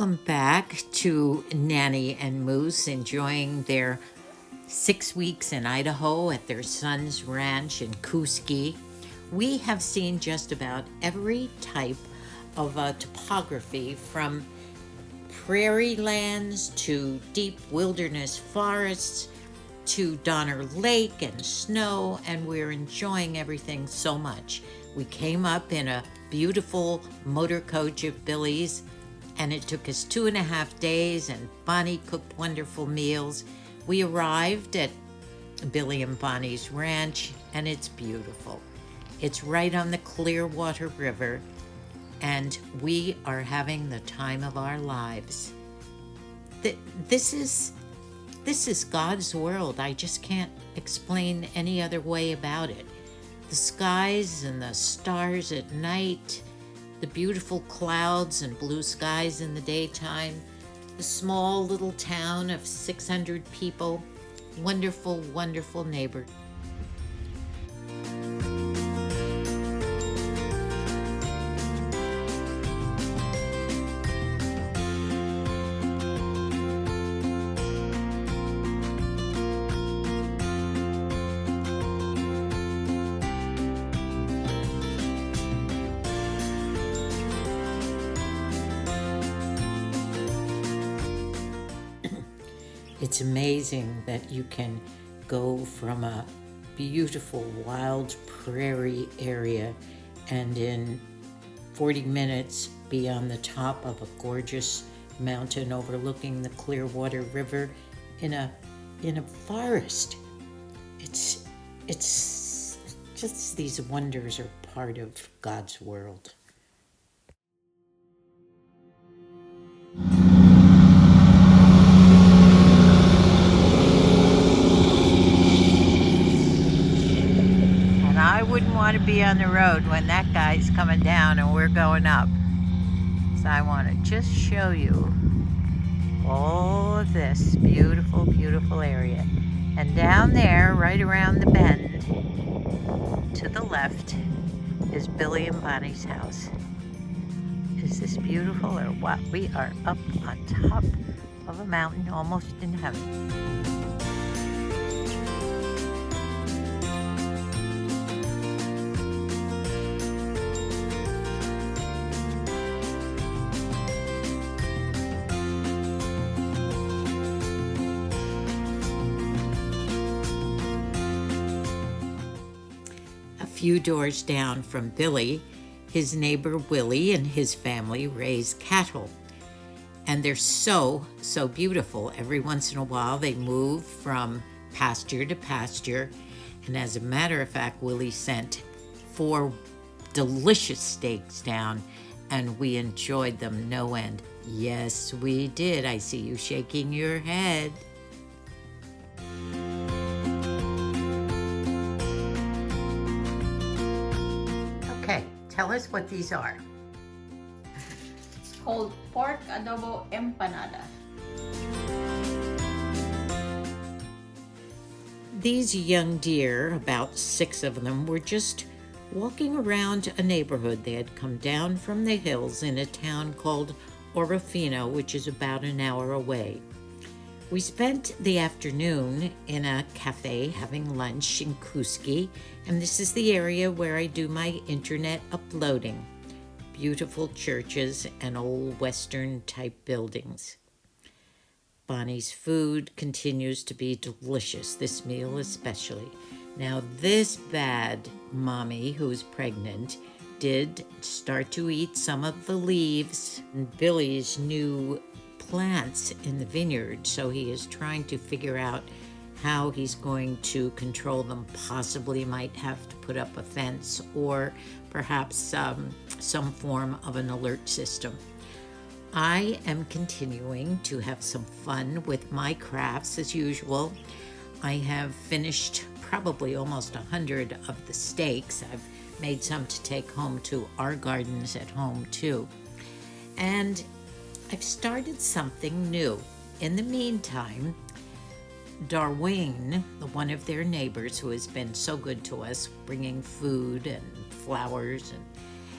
Welcome back to Nanny and Moose, enjoying their 6 weeks in Idaho at their son's ranch in Kuski. We have seen just about every type of topography, from prairie lands to deep wilderness forests to Donner Lake and snow, and we're enjoying everything so much. We came up in a beautiful motor coach of Billy's, and it took us 2.5 days, and Bonnie cooked wonderful meals. We arrived at Billy and Bonnie's ranch, and it's beautiful. It's right on the Clearwater River, and we are having the time of our lives. This is God's world. I just can't explain any other way about it. The skies and the stars at night, the beautiful clouds and blue skies in the daytime, the small little town of 600 people, wonderful, wonderful neighbor. It's amazing that you can go from a beautiful wild prairie area and in 40 minutes be on the top of a gorgeous mountain overlooking the Clearwater River in a forest. It's just, these wonders are part of God's world. I wouldn't want to be on the road when that guy's coming down and we're going up. So I want to just show you all of this beautiful, beautiful area. And down there, right around the bend, to the left, is Billy and Bonnie's house. Is this beautiful or what? We are up on top of a mountain, almost in heaven. A few doors down from Billy, his neighbor Willie and his family raise cattle. And they're so beautiful. Every once in a while they move from pasture to pasture. And as a matter of fact, Willie sent 4 delicious steaks down, and we enjoyed them no end. Yes, we did. I see you shaking your head. Okay, tell us what these are. It's called pork adobo empanada. These young deer, about 6 of them, were just walking around a neighborhood. They had come down from the hills in a town called Orofino, which is about an hour away. We spent the afternoon in a cafe having lunch in Kuski, and this is the area where I do my internet uploading. Beautiful churches and old Western type buildings. Bonnie's food continues to be delicious, this meal especially. Now this bad mommy who's pregnant did start to eat some of the leaves and Billy's new plants in the vineyard, so he is trying to figure out how he's going to control them. Possibly might have to put up a fence or perhaps some form of an alert system. I am continuing to have some fun with my crafts as usual. I have finished probably almost 100 of the steaks. I've made some to take home to our gardens at home too. And I've started something new. In the meantime, Darwin, one of their neighbors who has been so good to us, bringing food and flowers, and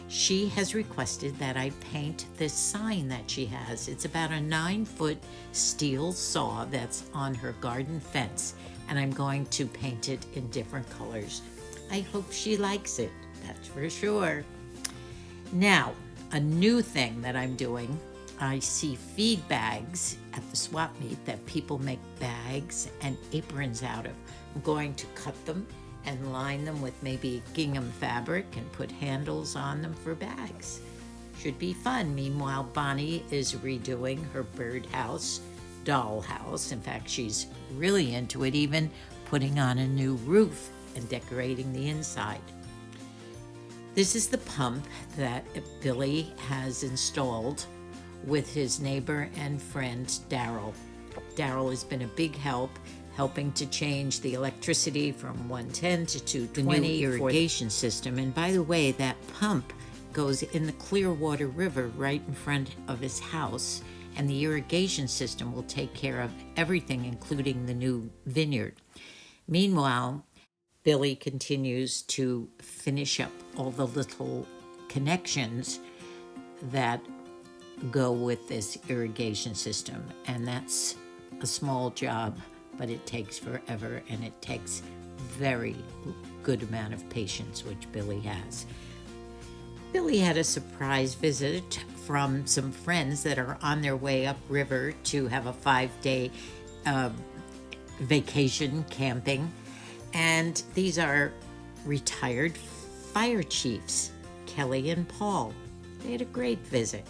She has requested that I paint this sign that she has. It's about a 9-foot steel saw that's on her garden fence, and I'm going to paint it in different colors. I hope she likes it, that's for sure. Now, a new thing that I'm doing, I see feed bags at the swap meet that people make bags and aprons out of. I'm going to cut them and line them with maybe gingham fabric and put handles on them for bags. Should be fun. Meanwhile, Bonnie is redoing her birdhouse, dollhouse. In fact, she's really into it, even putting on a new roof and decorating the inside. This is the pump that Billy has installed with his neighbor and friend, Daryl. Daryl has been a big help, helping to change the electricity from 110 to 220, the new irrigation system. And by the way, that pump goes in the Clearwater River right in front of his house, and the irrigation system will take care of everything, including the new vineyard. Meanwhile, Billy continues to finish up all the little connections that go with this irrigation system, and that's a small job, but it takes forever, and it takes very good amount of patience, which Billy has. Billy had a surprise visit from some friends that are on their way upriver to have a 5-day vacation camping, and these are retired fire chiefs, Kelly and Paul. They had a great visit.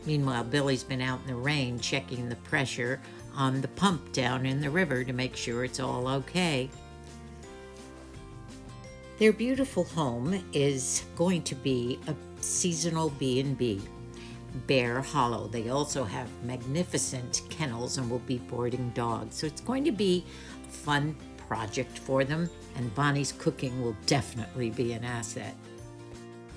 Meanwhile, Billy's been out in the rain checking the pressure on the pump down in the river to make sure it's all okay. Their beautiful home is going to be a seasonal B&B, Bear Hollow. They also have magnificent kennels and will be boarding dogs. So it's going to be a fun project for them, and Bonnie's cooking will definitely be an asset.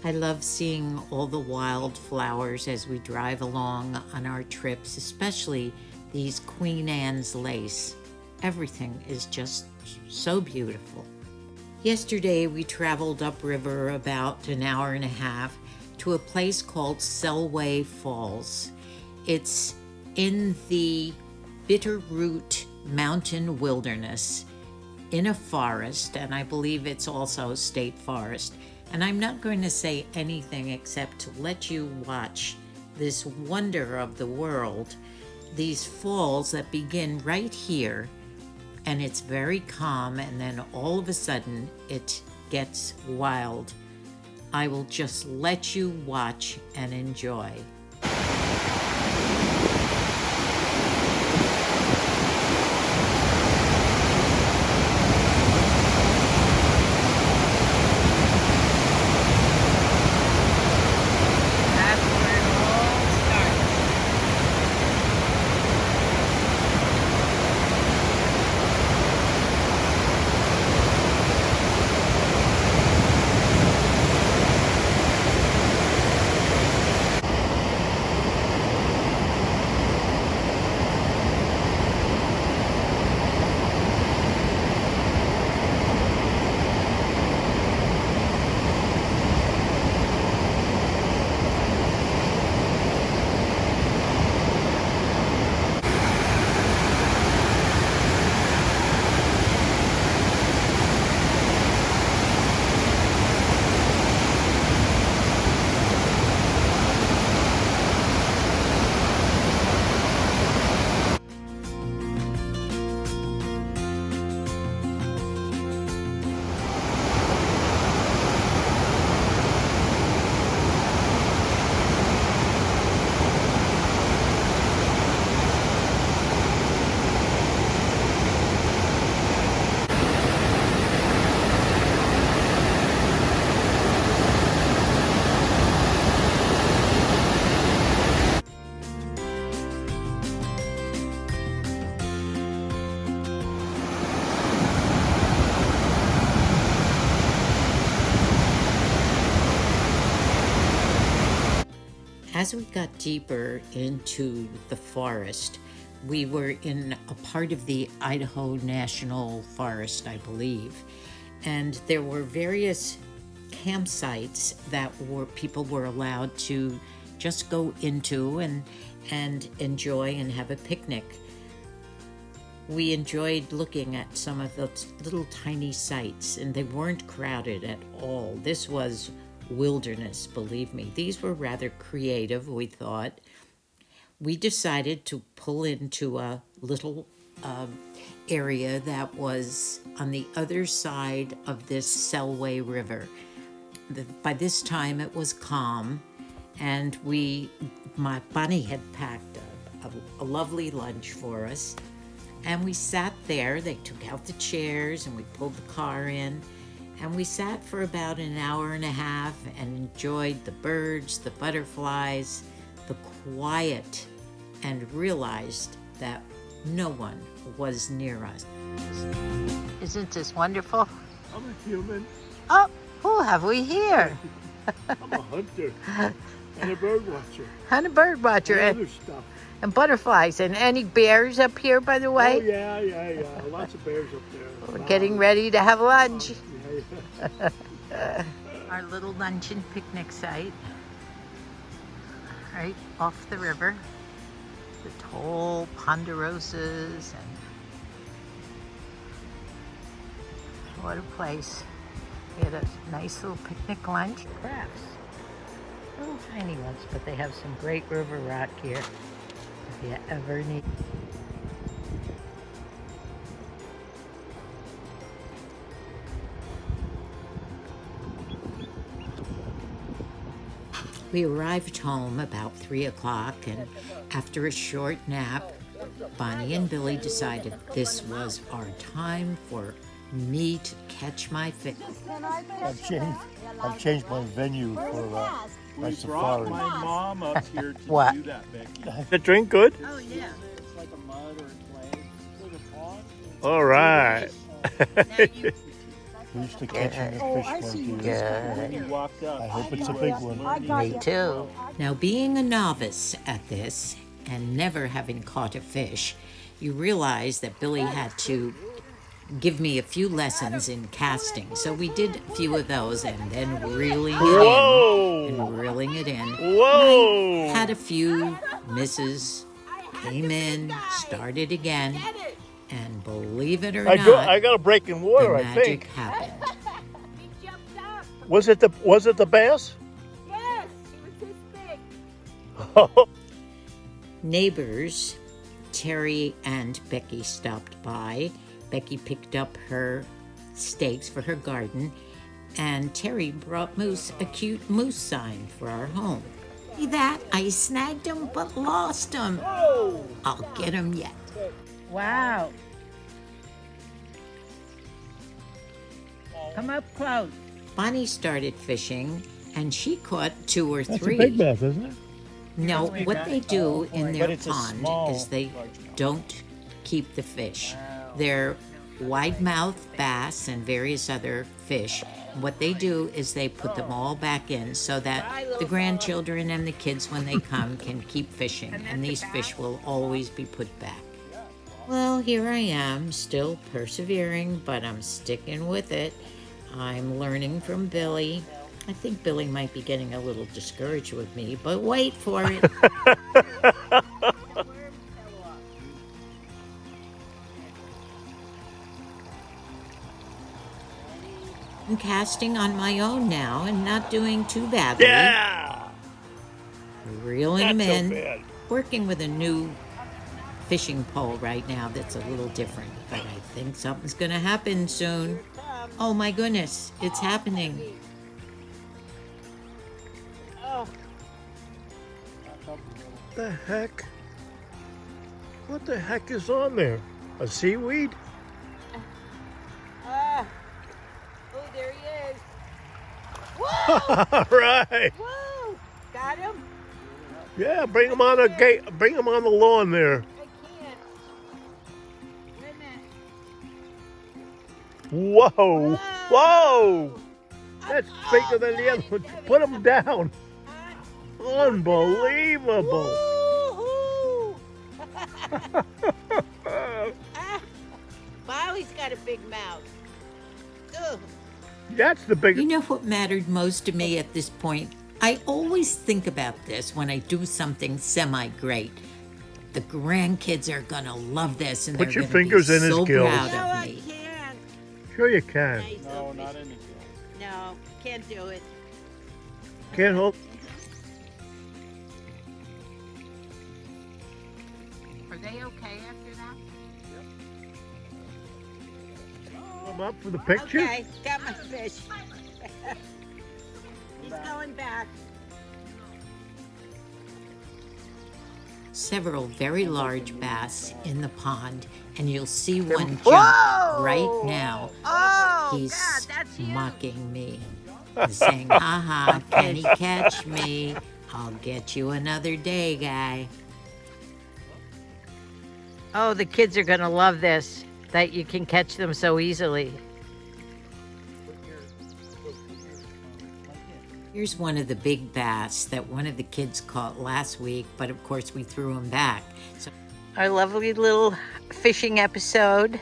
I love seeing all the wildflowers as we drive along on our trips, especially these Queen Anne's lace. Everything is just so beautiful. Yesterday we traveled upriver about an hour and a half to a place called Selway Falls. It's in the Bitterroot Mountain Wilderness in a forest, and I believe it's also state forest. And I'm not going to say anything except to let you watch this wonder of the world, these falls that begin right here, and it's very calm, and then all of a sudden it gets wild. I will just let you watch and enjoy. As we got deeper into the forest, we were in a part of the Idaho National Forest, I believe, and there were various campsites that people were allowed to just go into and enjoy and have a picnic. We enjoyed looking at some of those little tiny sites, and they weren't crowded at all. This was wilderness, believe me. These were rather creative, we thought. We decided to pull into a little area that was on the other side of this Selway River. By this time it was calm, and my Bunny had packed a lovely lunch for us, and we sat there. They took out the chairs and we pulled the car in, and we sat for about an hour and a half and enjoyed the birds, the butterflies, the quiet, and realized that no one was near us. Isn't this wonderful? I'm a human. Oh, who have we here? I'm a hunter and a bird watcher. And a bird watcher. And other stuff. And butterflies. And any bears up here, by the way? Oh, yeah. Lots of bears up there. We're getting ready to have lunch. Yeah. Our little luncheon picnic site, right off the river. The tall ponderosas, and what a place. We had a nice little picnic lunch. Crafts. Little tiny ones, but they have some great river rock here if you ever need. We arrived home about 3 o'clock, and after a short nap, Bonnie and Billy decided this was our time for me to catch my fish. I've changed my venue for my safari. My mom up here to What? do that, Becky. The drink good? Oh, yeah. It's like a mud or a clay. It's like a pond. All right. We used to catching the fish one too. When you walked up, I hope it's a big one. Me too. Now, being a novice at this and never having caught a fish, you realize that Billy had to give me a few lessons in casting. So we did a few of those, and then reeling it in and reeling it in. Whoa! Had a few misses, came in, started again, and believe it or not, I got a break in water, the I magic think. happened. Was it the bass? Yes, it was this big. Neighbors, Terry and Becky stopped by. Becky picked up her stakes for her garden, and Terry brought Moose a cute moose sign for our home. See that? I snagged him but lost him. I'll get him yet. Wow. Come up close. Bonnie started fishing, and she caught 2 or 3. That's a big bass, isn't it? No, what they do in their But it's a pond small is they largemouth. don't keep the fish. They're wide-mouthed bass and various other fish. What they do is they put them all back in so that the grandchildren and the kids, when they come, can keep fishing, and these fish will always be put back. Well, here I am, still persevering, but I'm sticking with it. I'm learning from Billy. I think Billy might be getting a little discouraged with me, but wait for it. I'm casting on my own now and not doing too badly. Yeah! Reeling Not them so in. bad. Working with a new fishing pole right now that's a little different, but I think something's going to happen soon. Oh my goodness, it's happening. The heck? What the heck is on there? A seaweed? Oh, there he is. All right. Woo! Got him? Yeah, bring him on the gate. Bring him on the lawn there. I can't. Wait a minute. Whoa! Whoa! That's bigger than the other one. Put him down. Unbelievable. Woo-hoo! Wow, he's got a big mouth. Ugh. That's the big. You know what mattered most to me at this point? I always think about this when I do something semi-great. The grandkids are gonna love this, and Put they're your gonna fingers be in his so gills. proud No, of I me. can't. Sure you can. Nice No, little not fish. in the gill. No, can't do it. Can't hold. Are they okay after that? Them up for the picture. Okay, got my fish. He's going back. Several very large bass in the pond, and you'll see one jump Whoa! right now. Oh, He's God, that's you. mocking me, saying, "Ha ha, can he catch me? I'll get you another day, guy." Oh, the kids are going to love this, that you can catch them so easily. Here's one of the big bass that one of the kids caught last week, but of course we threw him back. So Our lovely little fishing episode.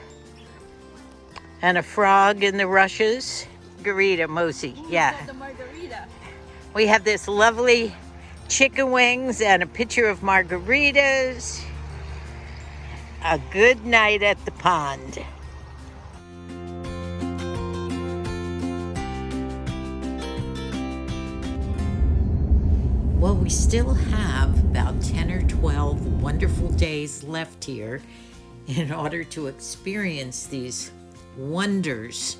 And a frog in the rushes. Margarita, Moosey, yeah. The margarita. We have this lovely chicken wings and a pitcher of margaritas. A good night at the pond. Well, we still have about 10 or 12 wonderful days left here in order to experience these wonders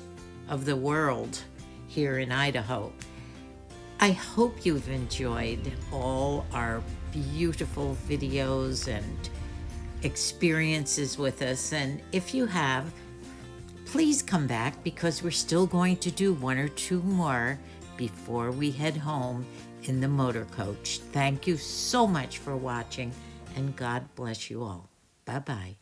of the world here in Idaho. I hope you've enjoyed all our beautiful videos and experiences with us. And if you have, please come back, because we're still going to do one or two more before we head home in the motor coach. Thank you so much for watching, and God bless you all. Bye-bye.